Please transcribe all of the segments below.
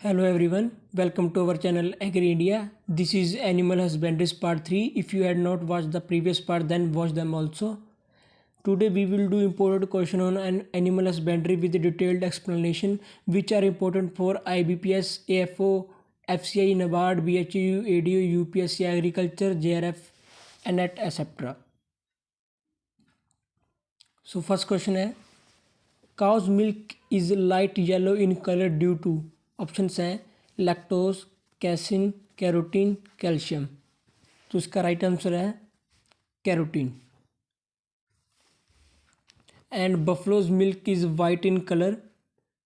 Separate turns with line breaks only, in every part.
Hello everyone, welcome to our channel Agri India. This is Animal Husbandries Part 3. If you had not watched the previous part, then watch them also. Today we will do important question on an animal husbandry with a detailed explanation which are important for IBPS, AFO, FCI, NABARD, BHU, ADO, UPSC Agriculture, JRF, ANET, etc. So first question है, cow's milk is light yellow in color due to options हैं lactose, casein, carotene, calcium. तो इसका right answer है carotene. And buffalo's milk is white in colour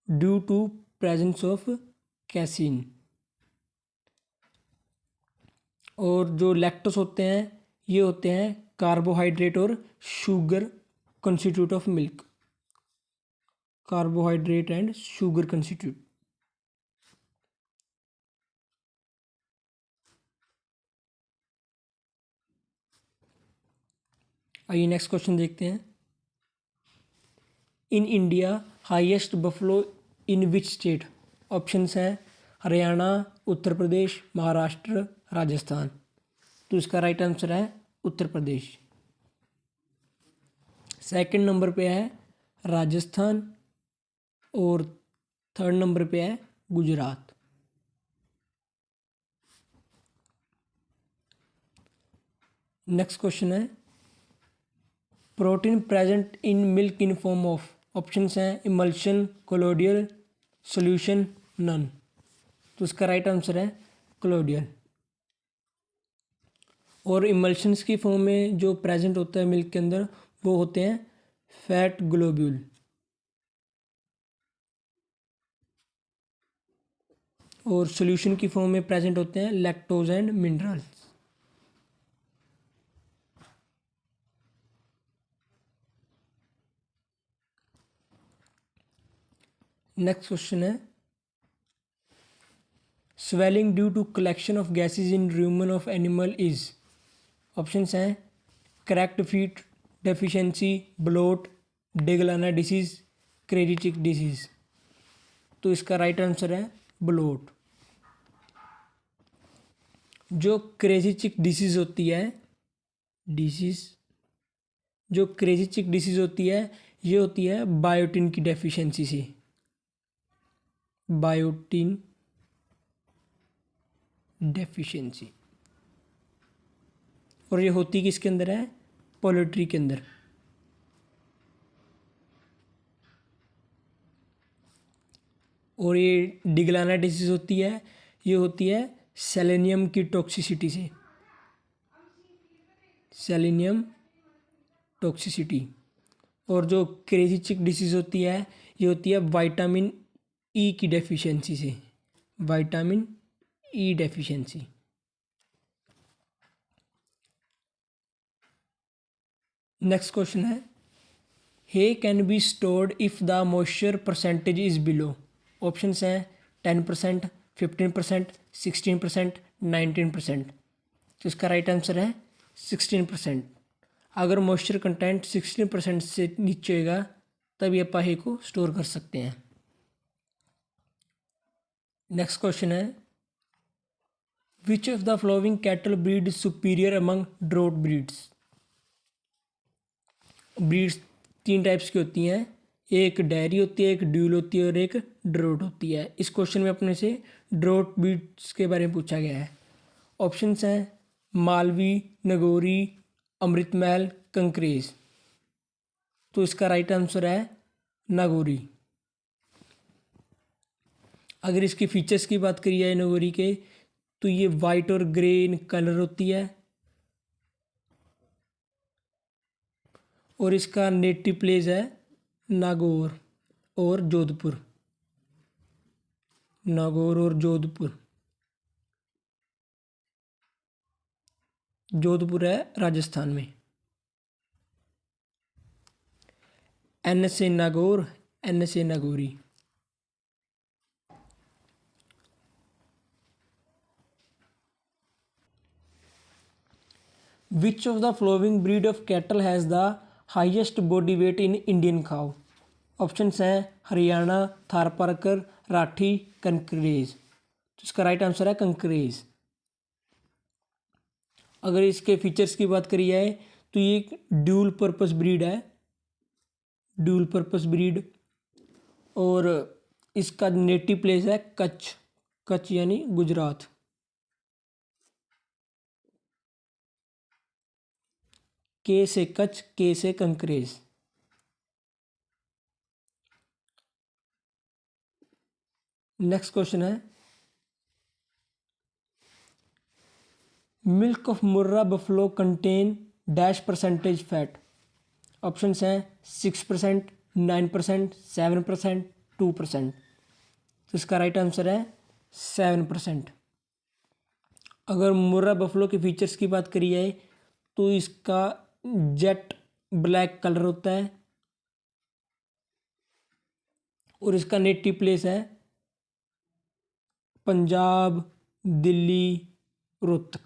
due to presence of casein. और जो lactose होते हैं ये होते हैं कार्बोहाइड्रेट और sugar constitute of milk. Carbohydrate and sugar constitute. आइए नेक्स्ट क्वेश्चन देखते हैं। In India highest buffalo in which state? Options हैं हरियाणा, उत्तर प्रदेश, महाराष्ट्र, राजस्थान। तो इसका राइट आंसर है उत्तर प्रदेश। सेकंड नंबर पे है राजस्थान और थर्ड नंबर पे है गुजरात। नेक्स्ट क्वेश्चन है protein present in milk in form of. Options हैं इमल्शन, कोलोडियल, सॉल्यूशन, नन। तो इसका राइट आंसर है कोलोडियल। और इमल्शंस की फॉर्म में जो प्रेजेंट होता है मिल्क के अंदर वो होते हैं फैट ग्लोब्यूल। और सॉल्यूशन की फॉर्म में प्रेजेंट होते हैं lactose and minerals. Next question है swelling due to collection of gases in rumen of animal is. Options हैं cracked feet deficiency, bloat, Degnala disease, क्रेडिटिक डिसीज। तो इसका राइट आंसर है ब्लोट। जो क्रेजिचिक डिसीज होती है जो क्रेजिचिक डिसीज होती है ये होती है बायोटिन की डेफिशिएंसी से। Biotin deficiency. और ये होती किसके अंदर है? पोल्ट्री के अंदर। और ये डिगलाना डिसीज होती है ये होती है सेलेनियम की टॉक्सिसिटी से। Selenium toxicity. और जो क्रेजिचिक डिसीज होती है ये होती है विटामिन ई की डेफिशिएंसी से। Vitamin E deficiency. Next question है hay can be stored if the moisture percentage is below. Options हैं 10%, 15%, 16%, 19%। तो इसका राइट आंसर है 16%। अगर मॉइस्चर कंटेंट 16% से नीचे होगा तब ये पाहे को स्टोर कर सकते हैं। नेक्स्ट क्वेश्चन है which of the following cattle breed superior among drought breeds. Breeds 3 types की होती हैं, एक डेयरी होती है, एक ड्यूल होती है और एक ड्रॉट होती है। इस क्वेश्चन में अपने से ड्रॉट ब्रीड्स के बारे में पूछा गया है। ऑप्शंस हैं मालवी, नगोरी, अमृतमहल, कंकरेज। तो इसका राइट आंसर है नागौरी। अगर इसके फीचर्स की बात करी जाए नागौरी के तो ये वाइट और ग्रे इन कलर होती है। और इसका नेटिव प्लेस है नागौर और जोधपुर। नागौर और जोधपुर। जोधपुर है राजस्थान में। एन से नागौर, एन से Nagori. Which of the following breed of cattle has the highest body weight in Indian cow. Options हैं हरियाणा, थारपारकर, राठी, कंकरेज। तो इसका राइट आंसर है कंकरेज। अगर इसके फीचर्स की बात करी जाए तो ये एक ड्यूल पर्पस ब्रीड है, ड्यूल पर्पस ब्रीड। और इसका नेटिव प्लेस है कच्छ, कच्छ यानी गुजरात। के से कच्छ, के से कंकरेज। नेक्स्ट क्वेश्चन है, milk of Murrah buffalo contain dash percentage fat. Options हैं 6%, 9%, 7%, 2%। तो इसका राइट आंसर है 7%। अगर मुर्रा बफलो के फीचर्स की बात करी जाए तो इसका जेट ब्लैक कलर होता है और इसका नेटिव प्लेस है पंजाब, दिल्ली, रोहतक।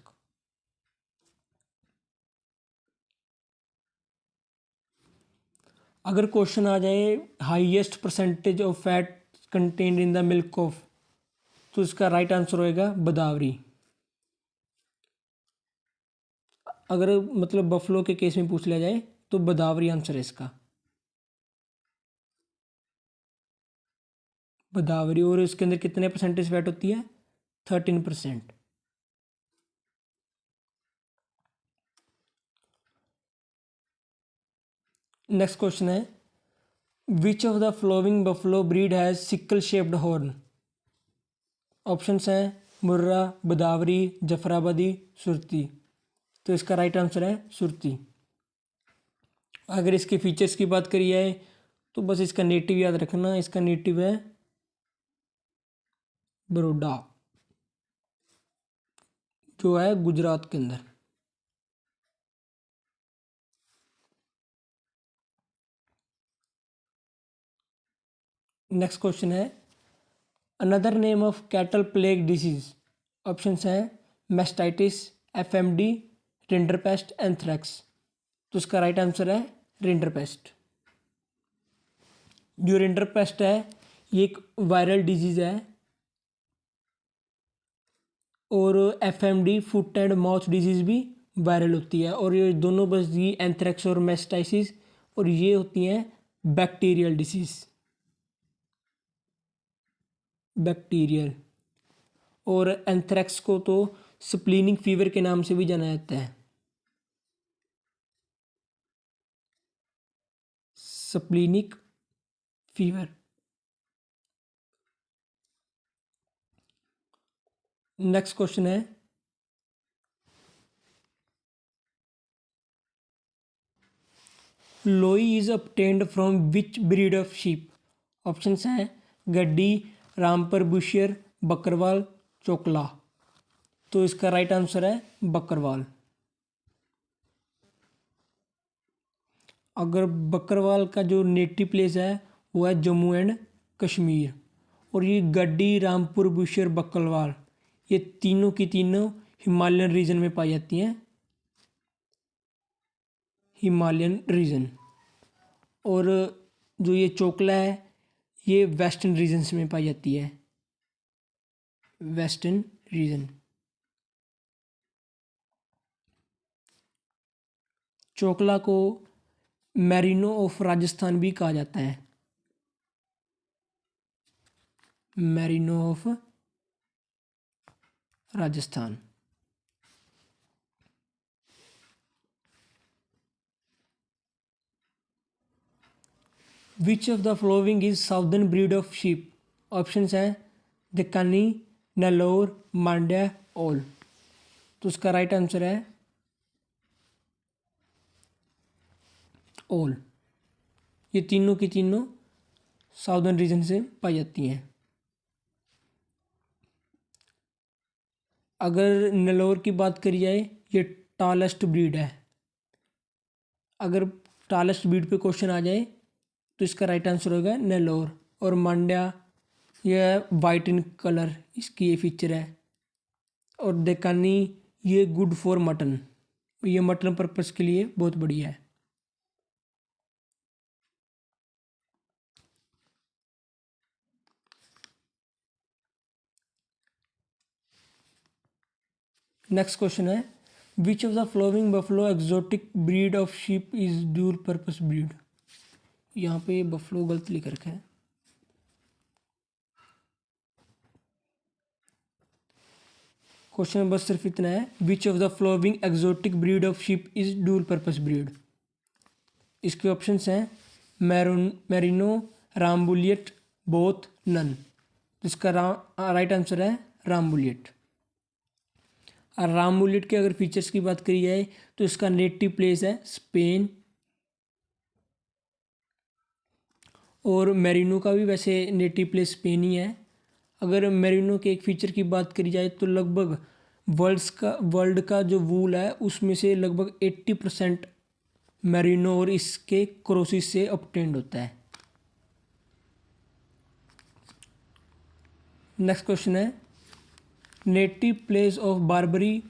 अगर क्वेश्चन आ जाए highest percentage of fat contained in the milk of, तो इसका राइट आंसर होएगा बदावरी। अगर मतलब बफलो के केस में पूछ लिया जाए तो बदावरी आंसर है इसका, बदावरी। और इसके अंदर कितने परसेंटेज फैट होती है? 13%। नेक्स्ट क्वेश्चन है, which of the flowing buffalo breed has sickle shaped horn. Options हैं मुर्रा, बदावरी, जफराबादी, सुरती। तो इसका राइट आंसर है सुरती। अगर इसके फीचर्स की बात करी जाए तो बस इसका नेटिव याद रखना, इसका नेटिव है बड़ौदा, जो है गुजरात के अंदर। नेक्स्ट क्वेश्चन है, another name of cattle plague disease. Options हैं मेस्टाइटिस, एफएमडी, रिंडरपेस्ट, एंथ्रेक्स। तो इसका राइट आंसर है रिंडरपेस्ट। जो रिंडरपेस्ट है ये एक वायरल डिजीज है और FMD foot and mouth disease भी वायरल होती है। और ये दोनों बस ये एंथ्रेक्स और मेस्टाइसिस और ये होती हैं बैक्टीरियल डिसीज, बैक्टीरियल। और एंथ्रेक्स को तो स्प्लीनिक फीवर के नाम से भी जाना जाता है, स्प्लीनिक फीवर। नेक्स्ट क्वेश्चन है, लोई is obtained from which breed of sheep. Options हैं गड्डी, रामपुर बुशियर, बकरवाल, चोकला। तो इसका राइट आंसर है बकरवाल। अगर बकरवाल का जो नेटिव प्लेस है वो है जम्मू एंड कश्मीर। और ये गड्डी, रामपुर बुशियर, बकरवाल ये तीनों की तीनों हिमालयन रीजन में पाई जाती हैं, हिमालयन रीजन। और जो ये चोकला है ये वेस्टर्न रीजन्स में पाई जाती है, वेस्टर्न रीजन। चोकला को मैरिनो ऑफ राजस्थान भी कहा जाता है, merino of Rajasthan. Which of the following is southern breed of sheep. Options हैं दक्कनी, नेल्लोर, मांड्या, ओल। तो उसका राइट आंसर है ओल। ये तीनों की तीनों साउदर्न रीजन से पाई जाती हैं। अगर नेल्लोर की बात करी जाए ये टॉलेस्ट ब्रीड है। अगर टॉलेस्ट ब्रीड पे क्वेश्चन आ जाए तो इसका राइट आंसर होगा नेल्लोर। और मांड्या यह वाइट इन कलर, इसकी ये फीचर है। और डेकानी ये गुड फॉर मटन, ये मटन पर्पस के लिए बहुत बढ़िया है। नेक्स्ट क्वेश्चन है, which of the flowing buffalo exotic breed of sheep is dual purpose breed. यहाँ पे बफलो गलत लिख रखा है। क्वेश्चन बस सिर्फ इतना है, which of the flowing exotic breed of sheep is dual purpose breed. इसके ऑप्शंस हैं मेरिनो, रामबुलियट, बोथ, नन। तो इसका राइट आंसर है रामबुलियट। और रामबुलियट के अगर फीचर्स की बात करी जाए तो इसका नेटिव प्लेस है स्पेन, और मेरिनो का भी वैसे नेटिव प्लेस स्पेन ही है। अगर मेरिनो के एक फीचर की बात करी जाए तो लगभग वर्ल्ड का जो वूल है उसमें से लगभग 80% मेरिनो और इसके क्रोसिस से ऑब्टेन्ड होता है। नेक्स्ट क्वेश्चन है, native place of Barbari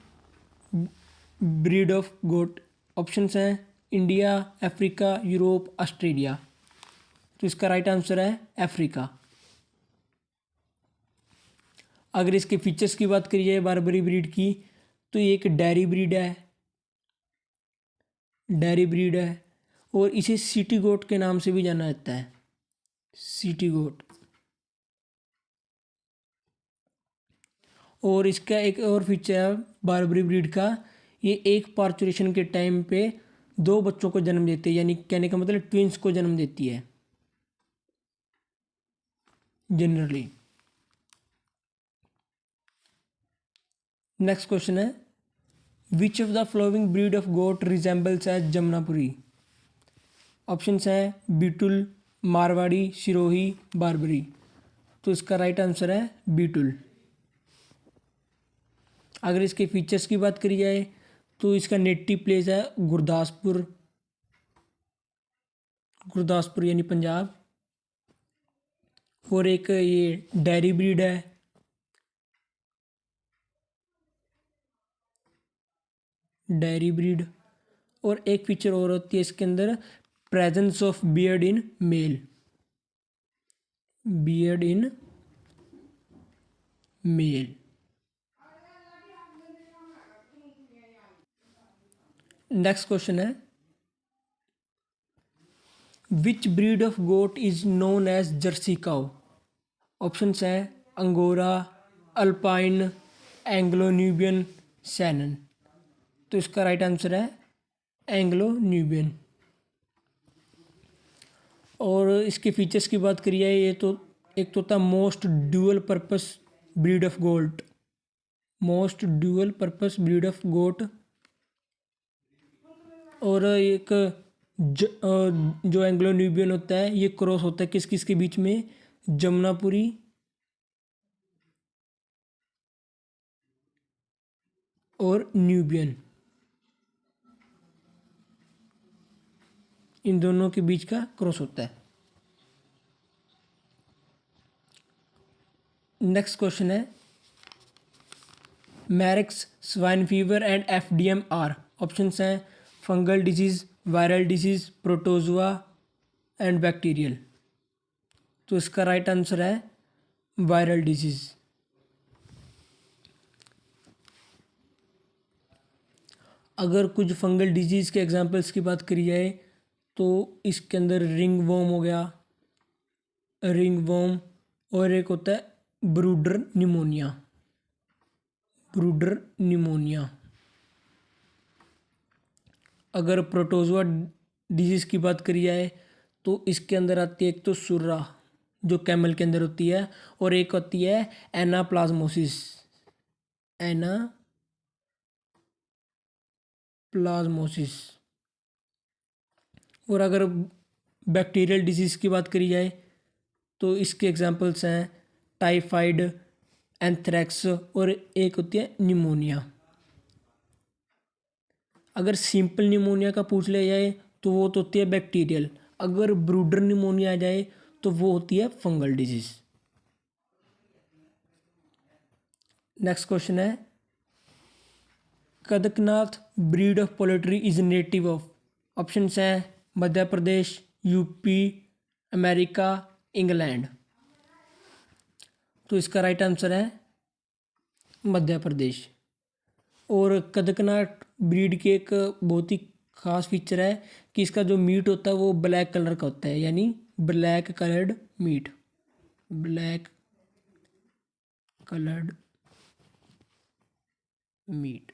breed of goat. Options हैं इंडिया, अफ्रीका, यूरोप, ऑस्ट्रेलिया। तो इसका राइट आंसर है अफ्रीका। अगर इसके फीचर्स की बात करी जाए बारबरी ब्रीड की तो ये एक डेयरी ब्रीड है और इसे सिटी गोट के नाम से भी जाना जाता है, सिटी गोट। और इसका एक और फीचर है बारबरी ब्रीड का, ये एक पार्चुरेशन के टाइम पे 2 बच्चों को जन्म देती है, यानी कहने का मतलब ट्विंस को जन्म देती है जनरली। नेक्स्ट क्वेश्चन है, which of the following breed of goat resembles as Jamunapari. Options हैं बीटुल, मारवाड़ी, सिरोही, बारबरी। तो इसका राइट आंसर है बीटुल। अगर इसके फीचर्स की बात करी जाए तो इसका नेटिव प्लेस है गुरदासपुर यानी पंजाब, और एक ये डेयरी ब्रीड है। डेयरी ब्रीड, और एक फीचर और होती है इसके अंदर, presence of beard in male, beard in male. Next question है, which breed of goat is known as Jersey cow. Options हैं Angora, Alpine, Anglo Nubian, Saanen. तो इसका राइट आंसर है एंग्लो न्यूबियन। और इसके फीचर्स की बात करी जाए ये तो एक तो था most dual purpose breed of goat, most dual purpose breed of goat. और एक जो एंग्लो न्यूबियन होता है ये क्रॉस होता है किस किस के बीच में, जमुनापुरी और न्यूबियन, इन दोनों के बीच का क्रॉस होता है। नेक्स्ट क्वेश्चन है, Marek's, swine fever and FDM are. Options हैं fungal disease, viral disease, protozoa and bacterial. तो इसका राइट आंसर है वायरल डिजीज। अगर कुछ फंगल डिजीज़ के एग्जांपल्स की बात करी जाए तो इसके अंदर रिंग वॉर्म हो गया, रिंग वॉर्म, और एक होता है ब्रूडर निमोनिया, ब्रूडर निमोनिया। अगर प्रोटोजुआ डिजीज़ की बात करी जाए तो इसके अंदर आती है एक तो सुर्रा जो कैमल के अंदर होती है, और एक होती है एनाप्लाज्मोसिस, एनाप्लाज्मोसिस। और अगर बैक्टीरियल डिजीज़ की बात करी जाए तो इसके एग्जांपल्स हैं टाइफाइड, एंथ्रेक्स, और एक होती है निमोनिया। अगर सिंपल निमोनिया का पूछ लिया जाए तो वो तो होती है बैक्टीरियल। अगर ब्रूडर निमोनिया आ जाए तो वो होती है फंगल डिजीज़। नेक्स्ट क्वेश्चन है, Kadaknath breed of poultry is native of. Options हैं Madhya Pradesh, UP, America, England. तो इसका राइट आंसर है मध्य प्रदेश। और कड़कनाथ ब्रीड की एक बहुत ही ख़ास फीचर है कि इसका जो मीट होता है वो ब्लैक कलर का होता है, यानी black coloured meat, black coloured meat.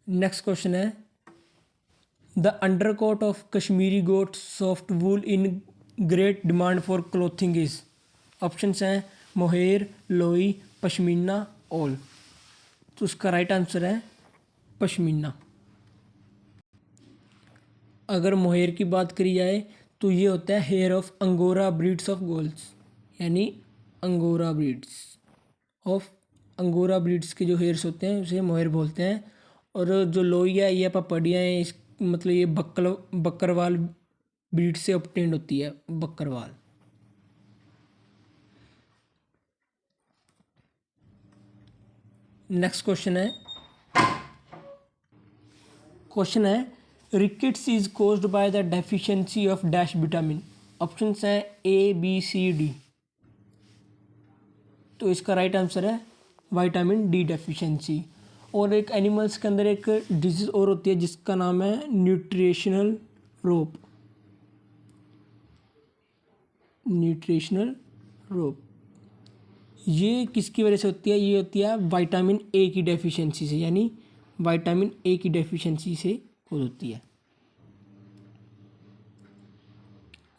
Next question है, the undercoat of Kashmiri goat soft wool in great demand for clothing is. Options हैं मोहेर, लोई, पश्मीना, ऑल। तो उसका राइट आंसर है पश्मीना। अगर मोहेर की बात करी जाए तो ये होता है hair of Angora breeds of goals, यानी Angora breeds of Angora breeds के जो हेयर्स होते हैं उसे मोहेर बोलते हैं। और जो लोई है ये पपड़ियाँ हैं, इस मतलब ये बकरवाल ब्रीड से ऑब्टेन्ड होती है, बकरवाल। नेक्स्ट क्वेश्चन है rickets is caused by the deficiency of dash vitamin. Options हैं ए बी सी डी। तो इसका राइट आंसर है विटामिन डी डेफिशिएंसी। और एक एनिमल्स के अंदर एक डिजीज और होती है जिसका नाम है न्यूट्रिशनल रोप, न्यूट्रिशनल रोप। ये किसकी वजह से होती है? ये होती है विटामिन ए की डेफिशिएंसी से, यानी विटामिन ए की डेफिशिएंसी से होती है।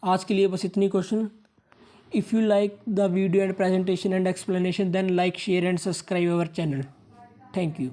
आज के लिए बस इतनी question. If you like the video and presentation and explanation then like, share and subscribe our channel. Thank you.